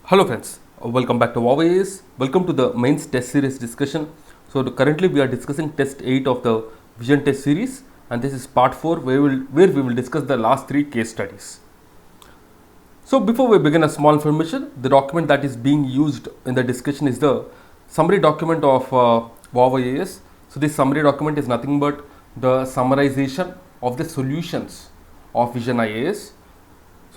Hello friends, welcome back to VOWIAS. Welcome to the mains test series discussion. So currently we are discussing test 8 of the vision test series, and this is part 4 where we will discuss the last 3 case studies. So before we begin, a small information: the document that is being used in the discussion is the summary document of VOWIAS. So this summary document is nothing but the summarization of the solutions of vision IAS.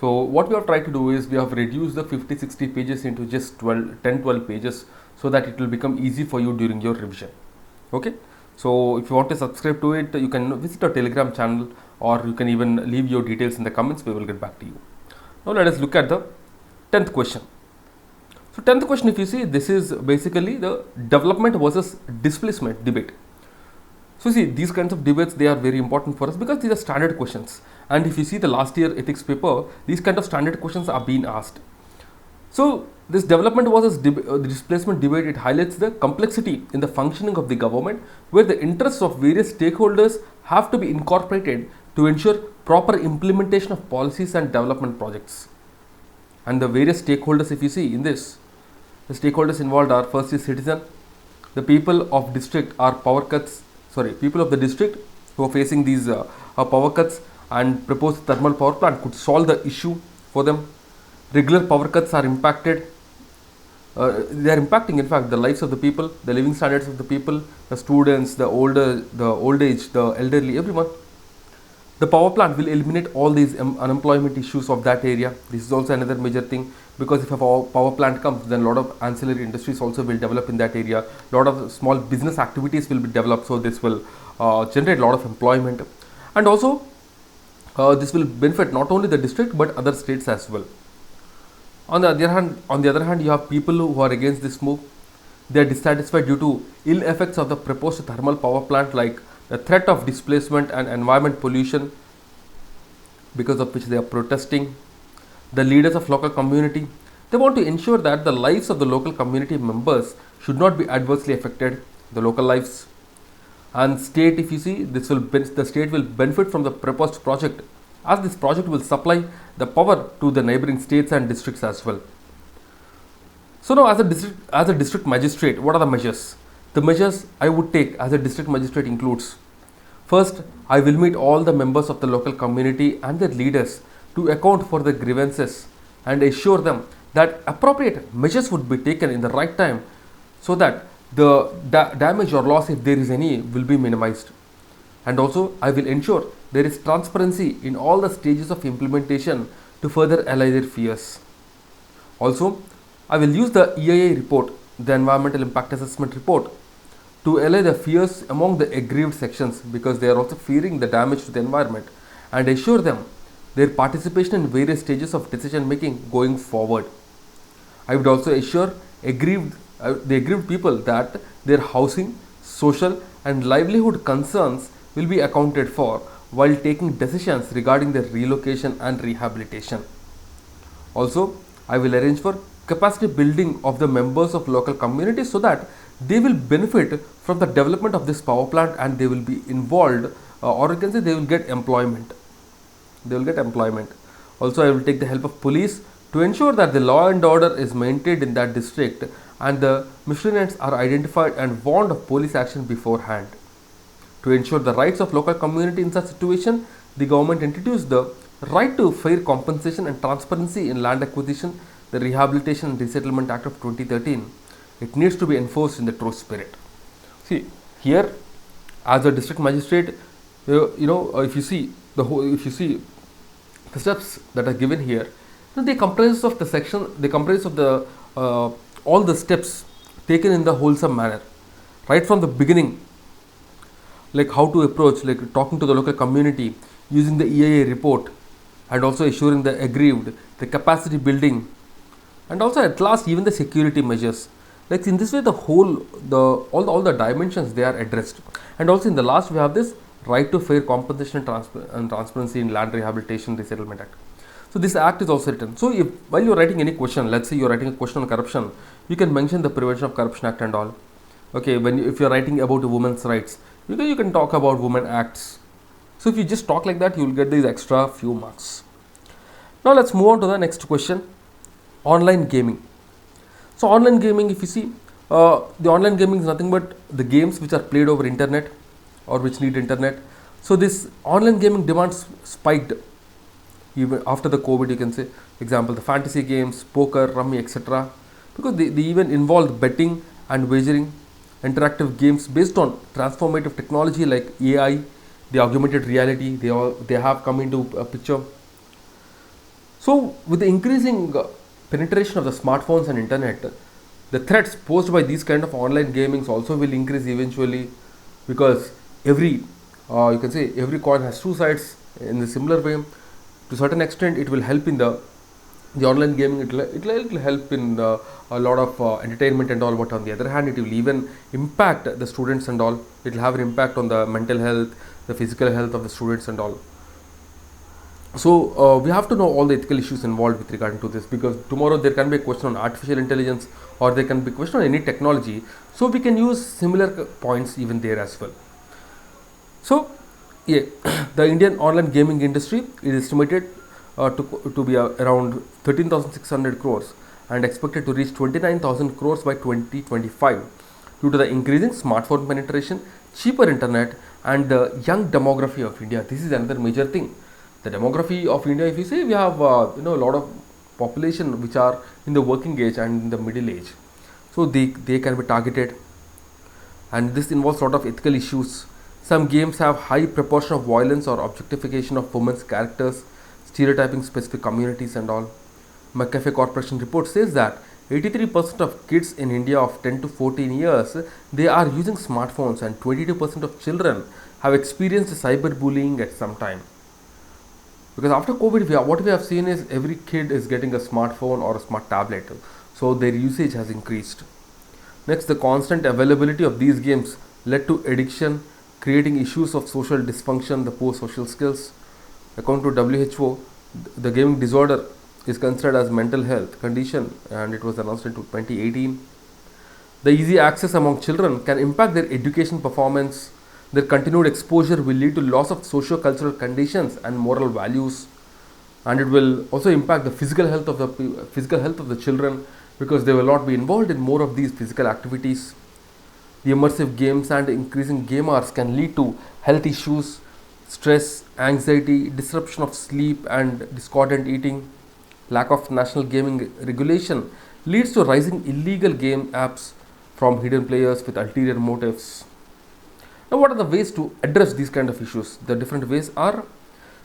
So what we have tried to do is we have reduced the 50-60 pages into just 10-12 pages so that it will become easy for you during your revision. Okay. So if you want to subscribe to it, you can visit our Telegram channel, or you can even leave your details in the comments. We will get back to you. Now let us look at the 10th question. So 10th question, if you see, this is basically the development versus displacement debate. So see, these kinds of debates, they are very important for us because these are standard questions. And if you see the last year ethics paper, these kind of standard questions are being asked. So this development versus displacement debate, it highlights the complexity in the functioning of the government, where the interests of various stakeholders have to be incorporated to ensure proper implementation of policies and development projects. And the various stakeholders, if you see in this, the stakeholders involved are: first is citizen, the people of district are people of the district who are facing these power cuts, and proposed thermal power plant could solve the issue for them. Regular power cuts are impacted. They are impacting, in fact, the lives of the people, the living standards of the people, the students, the old age, the elderly, everyone. The power plant will eliminate all these unemployment issues of that area. This is also another major thing, because if a power plant comes, then a lot of ancillary industries also will develop in that area. A lot of small business activities will be developed, so this will generate a lot of employment, and also this will benefit not only the district but other states as well. On the other hand, you have people who are against this move. They are dissatisfied due to ill effects of the proposed thermal power plant, like the threat of displacement and environment pollution, because of which they are protesting. The leaders of local community, they want to ensure that the lives of the local community members should not be adversely affected, the local lives. And state, if you see, the state will benefit from the proposed project, as this project will supply the power to the neighboring states and districts as well. So now, as a district magistrate, what are the measures? The measures I would take as a district magistrate includes: first, I will meet all the members of the local community and their leaders to account for the grievances and assure them that appropriate measures would be taken in the right time, so that the damage or loss, if there is any, will be minimized. And also, I will ensure there is transparency in all the stages of implementation to further allay their fears. Also, I will use the EIA report, the Environmental Impact Assessment report, to allay the fears among the aggrieved sections, because they are also fearing the damage to the environment, and assure them their participation in various stages of decision making going forward. I would also assure the aggrieved people that their housing, social and livelihood concerns will be accounted for while taking decisions regarding their relocation and rehabilitation. Also, I will arrange for capacity building of the members of local communities, so that they will benefit from the development of this power plant, and they will be involved, or you can say they will get employment. Also, I will take the help of police to ensure that the law and order is maintained in that district, and the miscreants are identified and warned of police action beforehand. To ensure the rights of local community in such situation, the government introduced the right to fair compensation and transparency in land acquisition, the Rehabilitation and Resettlement Act of 2013. It needs to be enforced in the true spirit. See, here, as a district magistrate, if you see the steps that are given here, they comprise of the all the steps taken in the wholesome manner, right from the beginning, like how to approach, like talking to the local community, using the EIA report, and also assuring the aggrieved, the capacity building, and also at last even the security measures. Like in this way, all the dimensions, they are addressed. And also in the last, we have this right to fair compensation and transparency in land rehabilitation resettlement act. So this act is also written. So while you are writing any question, let's say you are writing a question on corruption, you can mention the Prevention of Corruption Act and all. Okay, if you are writing about women's rights, you can talk about women acts. So if you just talk like that, you will get these extra few marks. Now let's move on to the next question. Online gaming. So online gaming, if you see, the online gaming is nothing but the games which are played over internet or which need internet. So this online gaming demands spiked even after the COVID, you can say. Example, the fantasy games, poker, rummy, etc. Because they even involve betting and wagering, interactive games based on transformative technology like AI, the augmented reality, they have come into a picture. So with the increasing penetration of the smartphones and internet, the threats posed by these kind of online gamings also will increase eventually, because every you can say every coin has two sides. In the similar way, to certain extent, it will help in the online gaming. It will help in a lot of entertainment and all. But on the other hand, it will even impact the students and all. It will have an impact on the mental health, the physical health of the students and all. So we have to know all the ethical issues involved with regarding to this, because tomorrow there can be a question on artificial intelligence, or there can be a question on any technology. So we can use similar points even there as well. So yeah, the Indian online gaming industry is estimated to be around 13,600 crores and expected to reach 29,000 crores by 2025 due to the increasing smartphone penetration, cheaper internet, and the young demography of India. This is another major thing. The demography of India, if you say, we have a lot of population which are in the working age and in the middle age. So they can be targeted, and this involves a lot of ethical issues. Some games have high proportion of violence or objectification of women's characters, stereotyping specific communities and all. McAfee Corporation report says that 83% of kids in India of 10 to 14 years, they are using smartphones, and 22% of children have experienced cyberbullying at some time. Because after COVID, what we have seen is every kid is getting a smartphone or a smart tablet, so their usage has increased. Next, the constant availability of these games led to addiction, creating issues of social dysfunction, the poor social skills. According to WHO, the gaming disorder is considered as mental health condition, and it was announced in 2018. The easy access among children can impact their education performance. Their continued exposure will lead to loss of socio-cultural conditions and moral values, and it will also impact the physical health of the children, because they will not be involved in more of these physical activities. The immersive games and increasing game hours can lead to health issues, stress, anxiety, disruption of sleep, and discordant eating. Lack of national gaming regulation leads to rising illegal game apps from hidden players with ulterior motives. Now, what are the ways to address these kind of issues? The different ways are: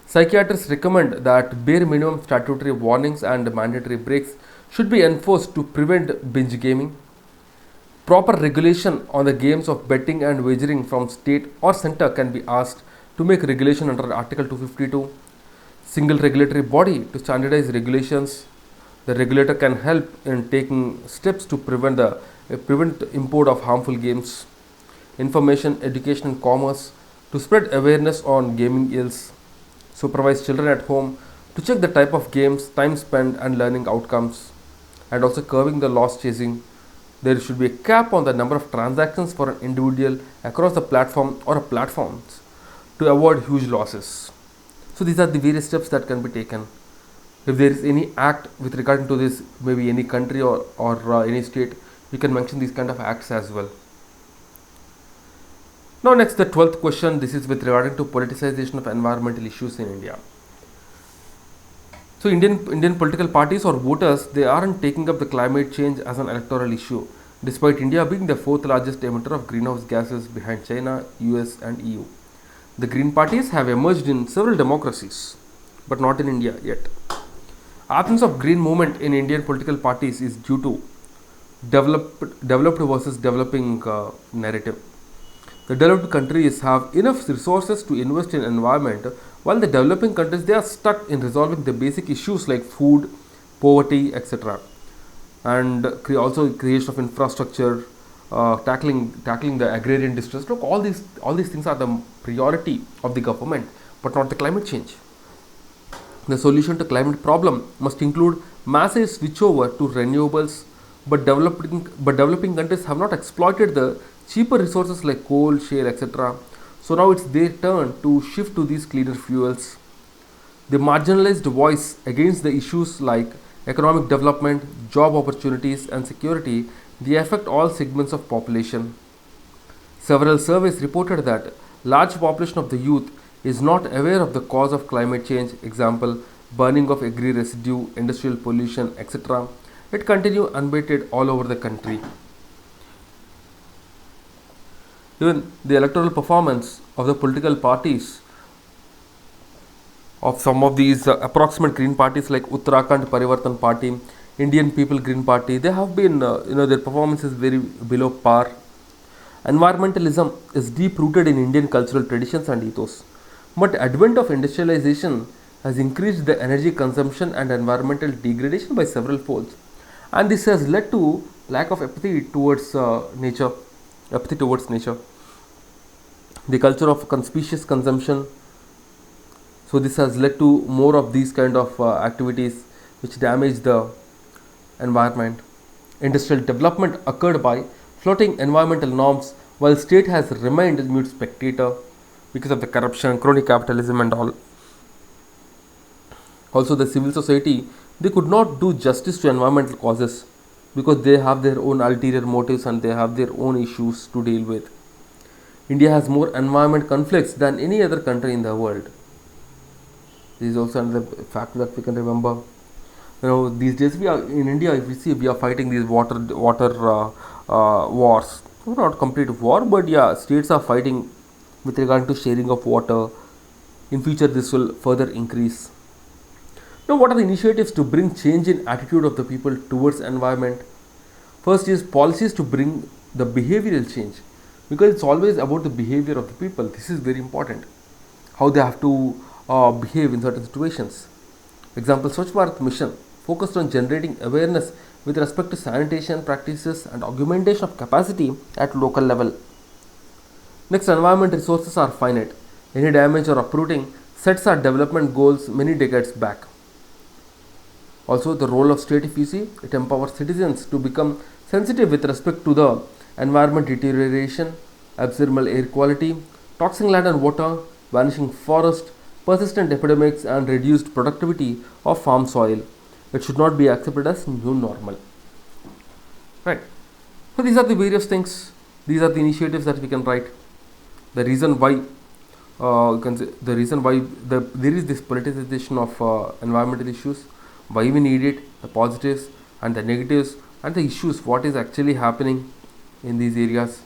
psychiatrists recommend that bare minimum statutory warnings and mandatory breaks should be enforced to prevent binge gaming. Proper regulation on the games of betting and wagering from state or center can be asked to make regulation under Article 252. Single regulatory body to standardize regulations. The regulator can help in taking steps to prevent import of harmful games. Information, education, and commerce to spread awareness on gaming ills. Supervise children at home to check the type of games, time spent, and learning outcomes. And also curbing the loss chasing. There should be a cap on the number of transactions for an individual across the platform or platforms to avoid huge losses. So these are the various steps that can be taken. If there is any act with regard to this, maybe any country or any state, you can mention these kind of acts as well. Now next, the 12th question. This is with regard to politicization of environmental issues in India. So Indian political parties or voters, they aren't taking up the climate change as an electoral issue, despite India being the fourth largest emitter of greenhouse gases behind China, US, and EU. The green parties have emerged in several democracies, but not in India yet. Absence of green movement in Indian political parties is due to developed versus developing narrative. The developed countries have enough resources to invest in environment, while the developing countries, they are stuck in resolving the basic issues like food, poverty, etc. And also creation of infrastructure, tackling the agrarian distress. Look, all these things are the priority of the government, but not the climate change. The solution to climate problem must include massive switchover to renewables, but developing countries have not exploited the cheaper resources like coal, shale, etc. So now it's their turn to shift to these cleaner fuels. The marginalized voice against the issues like economic development, job opportunities, and security, they affect all segments of population. Several surveys reported that large population of the youth is not aware of the cause of climate change, example, burning of agri residue, industrial pollution, etc. It continue unabated all over the country. Even the electoral performance of the political parties of some of these approximate green parties like Uttarakhand Parivartan Party, Indian People Green Party, they have been, their performance is very below par. Environmentalism is deep rooted in Indian cultural traditions and ethos. But advent of industrialization has increased the energy consumption and environmental degradation by several folds. And this has led to lack of apathy towards nature. Apathy towards nature. The culture of conspicuous consumption. So this has led to more of these kind of activities which damage the environment. Industrial development occurred by floating environmental norms while state has remained mute spectator because of the corruption, crony capitalism and all. Also the civil society, they could not do justice to environmental causes because they have their own ulterior motives and they have their own issues to deal with. India has more environment conflicts than any other country in the world. This is also another fact that we can remember. These days we are in India. If we see, we are fighting these water wars. Not complete war, but yeah, states are fighting with regard to sharing of water. In future, this will further increase. Now, what are the initiatives to bring change in attitude of the people towards environment? First is policies to bring the behavioral change, because it's always about the behavior of the people. This is very important. How they have to behave in certain situations. Example, Swachh Bharat Mission focused on generating awareness with respect to sanitation practices and augmentation of capacity at local level. Next, environment resources are finite. Any damage or uprooting sets our development goals many decades back. Also, the role of state, if you see, it empowers citizens to become sensitive with respect to the environment deterioration, abnormal air quality, toxic land and water, vanishing forest, persistent epidemics and reduced productivity of farm soil. It should not be accepted as new normal. Right. So these are the various things. These are the initiatives that we can write. The reason why you can say the reason why there is this politicization of environmental issues, why we need it, the positives and the negatives and the issues, what is actually happening in these areas,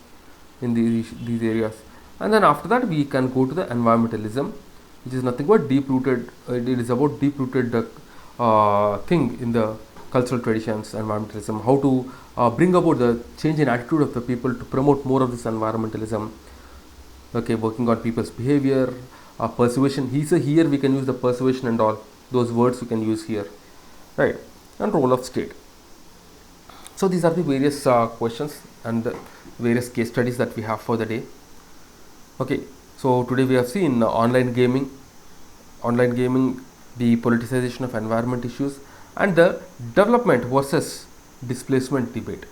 these areas. And then after that we can go to the environmentalism, which is nothing but deep rooted. It is about deep rooted thing in the cultural traditions, environmentalism, how to bring about the change in attitude of the people to promote more of this environmentalism. Okay, working on people's behavior, persuasion. Here we can use the persuasion and all those words we can use here, right? And role of state. So these are the various questions and the various case studies that we have for the day. Okay, so today we have seen online gaming, the politicization of environment issues, and the development versus displacement debate.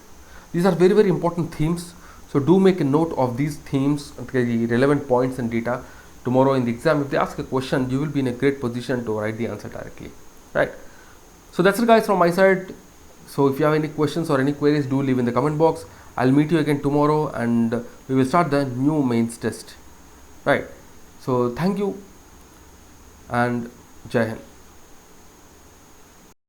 These are very, very important themes. So do make a note of these themes, the relevant points and data. Tomorrow in the exam, if they ask a question, you will be in a great position to write the answer directly, right? So that's it, guys, from my side. So if you have any questions or any queries, do leave in the comment box. I'll meet you again tomorrow and we will start the new mains test, right? So thank you and Jai Hind.